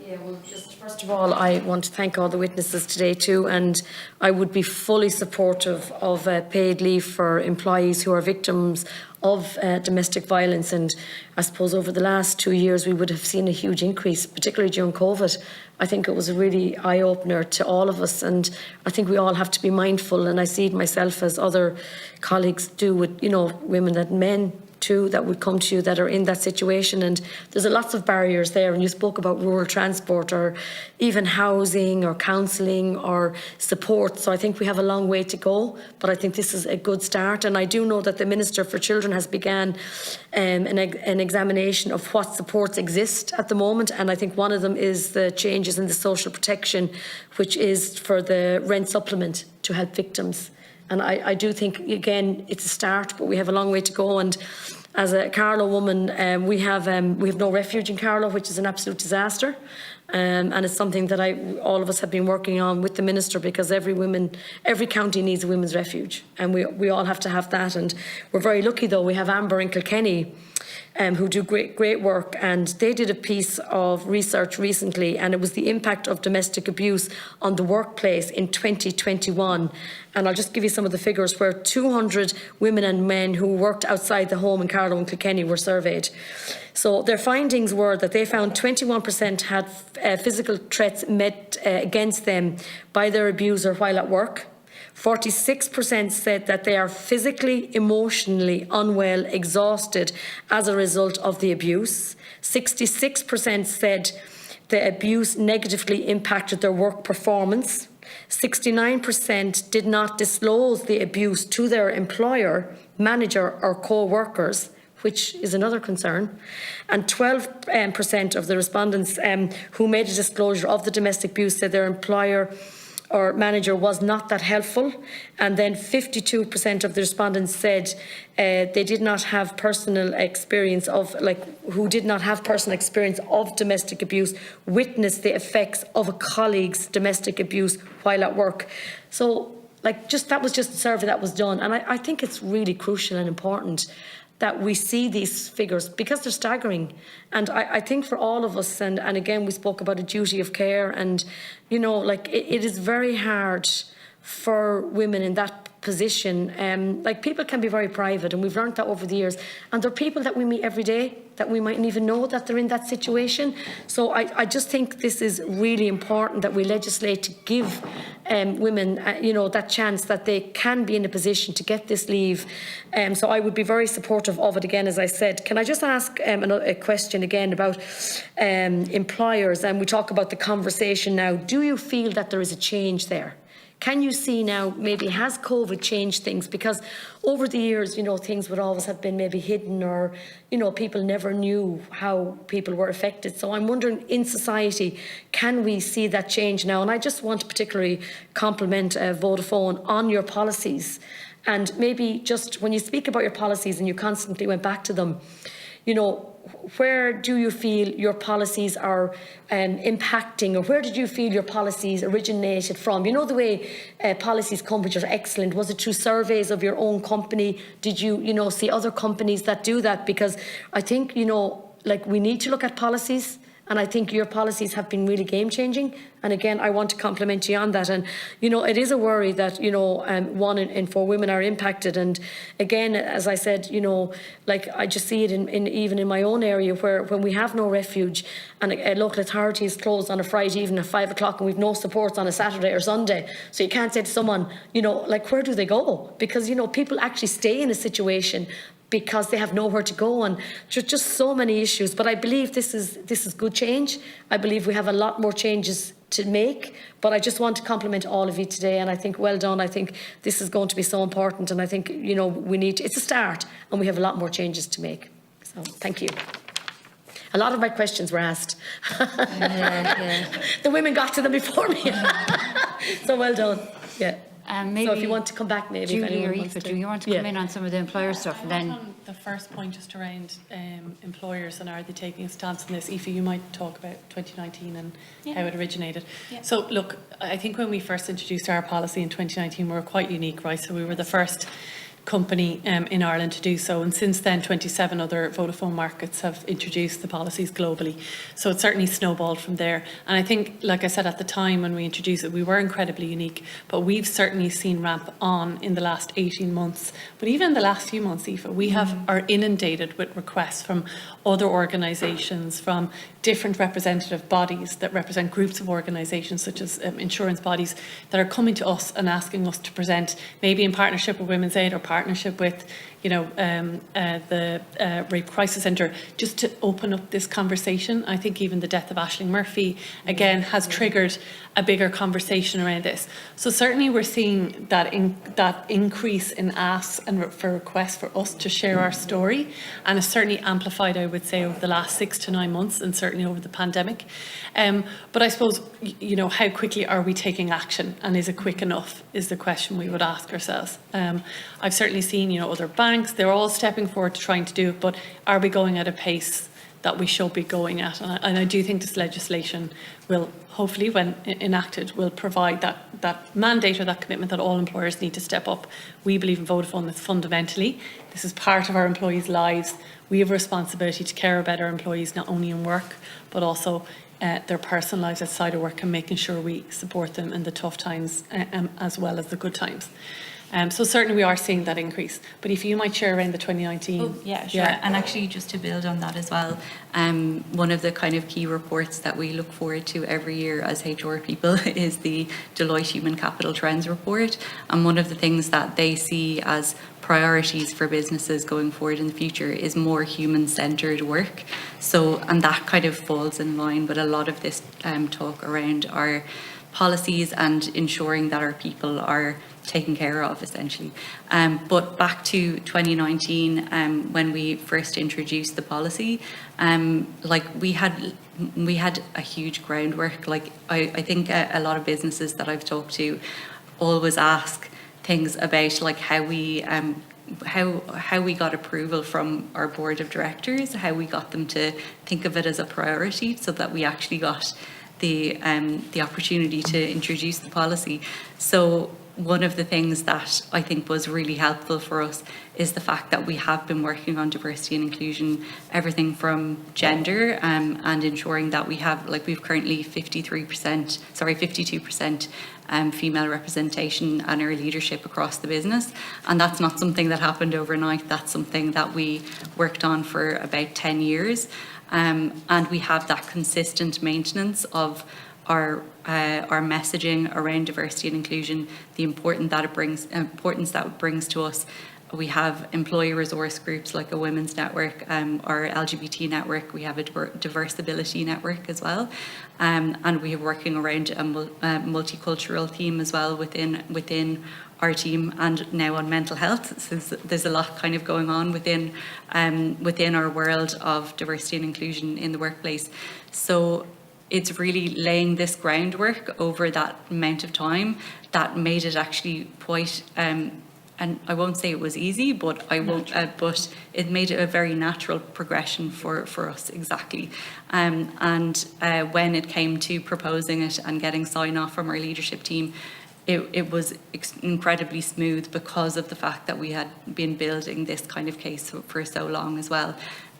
Yeah, well, just first of all, I want to thank all the witnesses today too, and I would be fully supportive of paid leave for employees who are victims of domestic violence. And I suppose over the last 2 years we would have seen a huge increase, particularly during COVID. I think it was a really eye-opener to all of us, and I think we all have to be mindful, and I see it myself as other colleagues do with, you know, women and men too that would come to you that are in that situation. And there's lots of barriers there, and you spoke about rural transport or even housing or counselling or support. So I think we have a long way to go, but I think this is a good start. And I do know that the Minister for Children has began an examination of what supports exist at the moment, and I think one of them is the changes in the social protection, which is for the rent supplement to help victims. And I do think, again, it's a start, but we have a long way to go. And as a Carlow woman, we have no refuge in Carlow, which is an absolute disaster. And it's something that all of us have been working on with the Minister, because every county needs a women's refuge, and we all have to have that. And we're very lucky, though. We have Amber in Kilkenny, who do great work, and they did a piece of research recently, and it was the impact of domestic abuse on the workplace in 2021. And I'll just give you some of the figures, where 200 women and men who worked outside the home in Carlow and Kilkenny were surveyed. So their findings were that they found 21% had physical threats met against them by their abuser while at work. 46% said that they are physically, emotionally unwell, exhausted as a result of the abuse. 66% said the abuse negatively impacted their work performance. 69% did not disclose the abuse to their employer, manager or co-workers, which is another concern. And 12% of the respondents who made a disclosure of the domestic abuse said their employer or manager was not that helpful. And then 52% of the respondents said they did not have personal experience of, who did not have personal experience of domestic abuse, witnessed the effects of a colleague's domestic abuse while at work. So, that was just a survey that was done. And I think it's really crucial and important that we see these figures, because they're staggering. And I think for all of us, and again, we spoke about a duty of care, and, you know, it is very hard for women in that position. People can be very private, and we've learned that over the years. And there are people that we meet every day that we mightn't even know that they're in that situation. So I just think this is really important that we legislate to give women, that chance that they can be in a position to get this leave. So I would be very supportive of it again, as I said. Can I just ask a question again about employers? And we talk about the conversation now. Do you feel that there is a change there? Can you see now, maybe has COVID changed things? Because over the years, things would always have been maybe hidden, or, people never knew how people were affected. So I'm wondering, in society, can we see that change now? And I just want to particularly compliment Vodafone on your policies. And maybe just when you speak about your policies and you constantly went back to them, where do you feel your policies are impacting, or where did you feel your policies originated from? The way policies come, which are excellent. Was it through surveys of your own company? Did you, see other companies that do that? Because I think, we need to look at policies. And I think your policies have been really game-changing. And again, I want to compliment you on that. And, it is a worry that, 1 in 4 women are impacted. And again, as I said, I just see it even in my own area, where when we have no refuge and a local authority is closed on a Friday evening at 5 o'clock, and we've no supports on a Saturday or Sunday. So you can't say to someone, where do they go? Because, people actually stay in a situation because they have nowhere to go, and just so many issues. But I believe this is good change. I believe we have a lot more changes to make, but I just want to compliment all of you today, and I think well done. I think this is going to be so important, and I think it's a start, and we have a lot more changes to make. So thank you. A lot of my questions were asked. Yeah. The women got to them before me. So well done. Yeah. Maybe so if you want to come back, maybe Julie or Aoife, do you want to come in on some of the employer stuff? And then on the first point, just around employers and are they taking a stance on this? Aoife, you might talk about 2019 and how it originated. Yeah. So look, I think when we first introduced our policy in 2019, we were quite unique, right? So we were the first company in Ireland to do so. And since then, 27 other Vodafone markets have introduced the policies globally. So it's certainly snowballed from there. And I think, like I said, at the time when we introduced it, we were incredibly unique, but we've certainly seen ramp on in the last 18 months. But even in the last few months, Aoife, we are inundated with requests from other organisations, from different representative bodies that represent groups of organisations, such as insurance bodies, that are coming to us and asking us to present, maybe in partnership with Women's Aid or partnership with, you know, the Rape Crisis Centre, just to open up this conversation. I think even the death of Aisling Murphy, again, has triggered a bigger conversation around this. So certainly we're seeing that increase in asks and for requests for us to share our story, and it's certainly amplified, I would say, over the last 6 to 9 months, and certainly over the pandemic. But I suppose, you know, how quickly are we taking action, and is it quick enough, is the question we would ask ourselves. I've certainly seen, you know, other banks, they're all stepping forward to trying to do it, but are we going at a pace that we should be going at? And I do think this legislation will, hopefully when enacted, will provide that mandate or that commitment that all employers need to step up. We believe in Vodafone that fundamentally this is part of our employees' lives. We have a responsibility to care about our employees, not only in work, but also their personal lives outside of work, and making sure we support them in the tough times as well as the good times. So certainly we are seeing that increase. But if you might share around the 2019. Oh, yeah, sure. Yeah. And actually, just to build on that as well, one of the kind of key reports that we look forward to every year as HR people is the Deloitte Human Capital Trends report. And one of the things that they see as priorities for businesses going forward in the future is more human-centred work. So, and that kind of falls in line with a lot of this talk around our policies and ensuring that our people are taken care of, essentially. But back to 2019, when we first introduced the policy, like we had a huge groundwork. Like I think a lot of businesses that I've talked to always ask things about like how we got approval from our board of directors, how we got them to think of it as a priority, so that we actually got the opportunity to introduce the policy. So one of the things that I think was really helpful for us is the fact that we have been working on diversity and inclusion, everything from gender and ensuring that we have, like we've currently 52% female representation in our leadership across the business. And that's not something that happened overnight. That's something that we worked on for about 10 years. And we have that consistent maintenance of our messaging around diversity and inclusion, the importance that it brings to us. We have employee resource groups like a women's network, our LGBT network. We have a diversibility network as well, and we are working around a multicultural theme as well within our team, and now on mental health. So there's a lot kind of going on within our world of diversity and inclusion in the workplace. So it's really laying this groundwork over that amount of time that made it actually quite, and I won't say it was easy, but but it made it a very natural progression for us, exactly. And when it came to proposing it and getting sign off from our leadership team, it was incredibly smooth because of the fact that we had been building this kind of case for so long as well.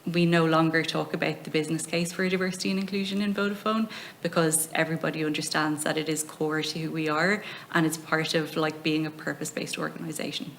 We no longer talk about the business case for diversity and inclusion in Vodafone, because everybody understands that it is core to who we are, and it's part of like being a purpose-based organisation.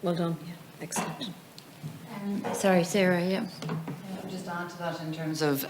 Well done. Yeah. Excellent. Sorry, Sarah, yeah. Just to add to that in terms of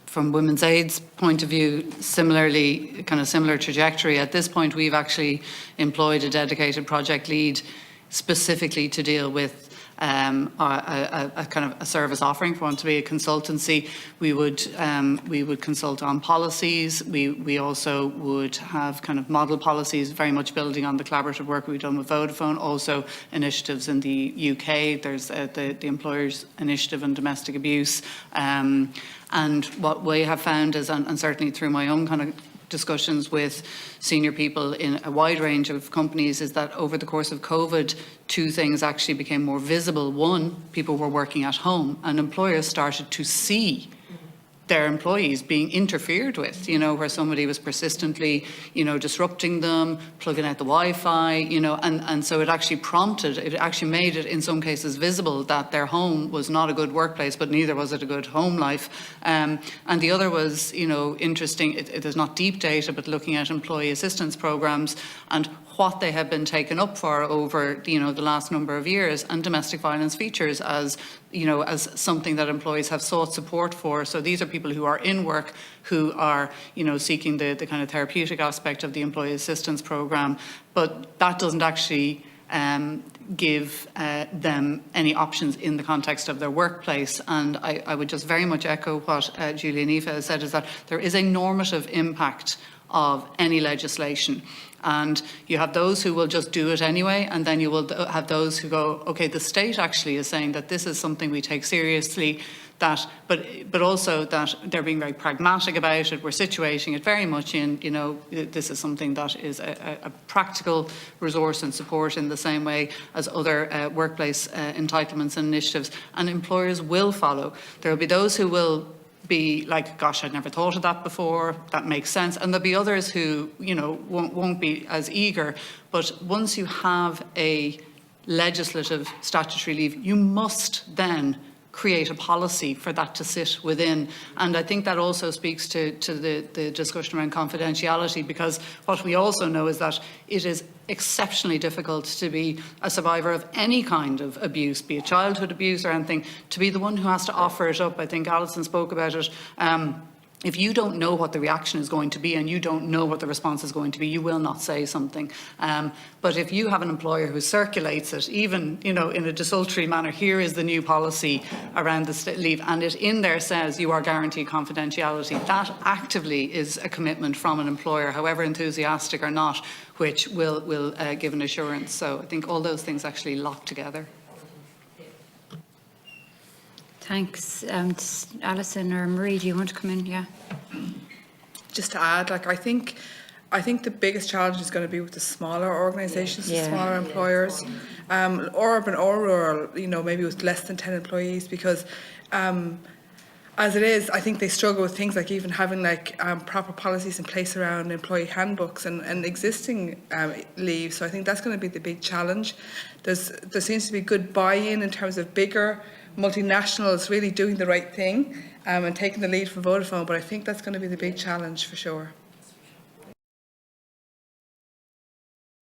from Women's Aid's point of view, similarly, kind of similar trajectory. At this point, we've actually employed a dedicated project lead specifically to deal with a kind of a service offering. For want to be a consultancy, we would consult on policies. We also would have kind of model policies, very much building on the collaborative work we've done with Vodafone. Also initiatives in the UK. There's the Employers Initiative on Domestic Abuse. And what we have found is, and certainly through my own kind of discussions with senior people in a wide range of companies, is that over the course of COVID, two things actually became more visible. One, people were working at home, and employers started to see their employees being interfered with, where somebody was persistently, disrupting them, plugging out the Wi-Fi, and so it actually made it in some cases visible that their home was not a good workplace, but neither was it a good home life. And the other was, interesting, it is not deep data, but looking at employee assistance programs and what they have been taken up for over, the last number of years, and domestic violence features as something that employees have sought support for. So these are people who are in work, who are, seeking the kind of therapeutic aspect of the employee assistance program, but that doesn't actually give them any options in the context of their workplace. And I would just very much echo what Julie and Aoife has said, is that there is a normative impact of any legislation. And you have those who will just do it anyway, and then you will have those who go, okay, the state actually is saying that this is something we take seriously, but also that they're being very pragmatic about it. We're situating it very much in, this is something that is a practical resource and support in the same way as other workplace entitlements and initiatives, and employers will follow. There will be those who will be like, gosh, I'd never thought of that before, that makes sense. And there'll be others who, won't be as eager. But once you have a legislative statutory leave, you must then create a policy for that to sit within. And I think that also speaks to the discussion around confidentiality, because what we also know is that it is exceptionally difficult to be a survivor of any kind of abuse, be it childhood abuse or anything, to be the one who has to offer it up. I think Alison spoke about it. If you don't know what the reaction is going to be and you don't know what the response is going to be, you will not say something. But if you have an employer who circulates it, even in a desultory manner, here is the new policy around the leave, and it in there says you are guaranteed confidentiality, that actively is a commitment from an employer, however enthusiastic or not, which will give an assurance. So I think all those things actually lock together. Thanks. Alison or Marie, do you want to come in? Yeah. Just to add, I think the biggest challenge is going to be with the smaller organisations, the smaller employers, urban or rural, maybe with less than 10 employees, because as it is, I think they struggle with things like even having proper policies in place around employee handbooks and existing leave. So I think that's going to be the big challenge. There seems to be good buy-in in terms of bigger multinationals really doing the right thing and taking the lead from Vodafone, but I think that's going to be the big challenge for sure.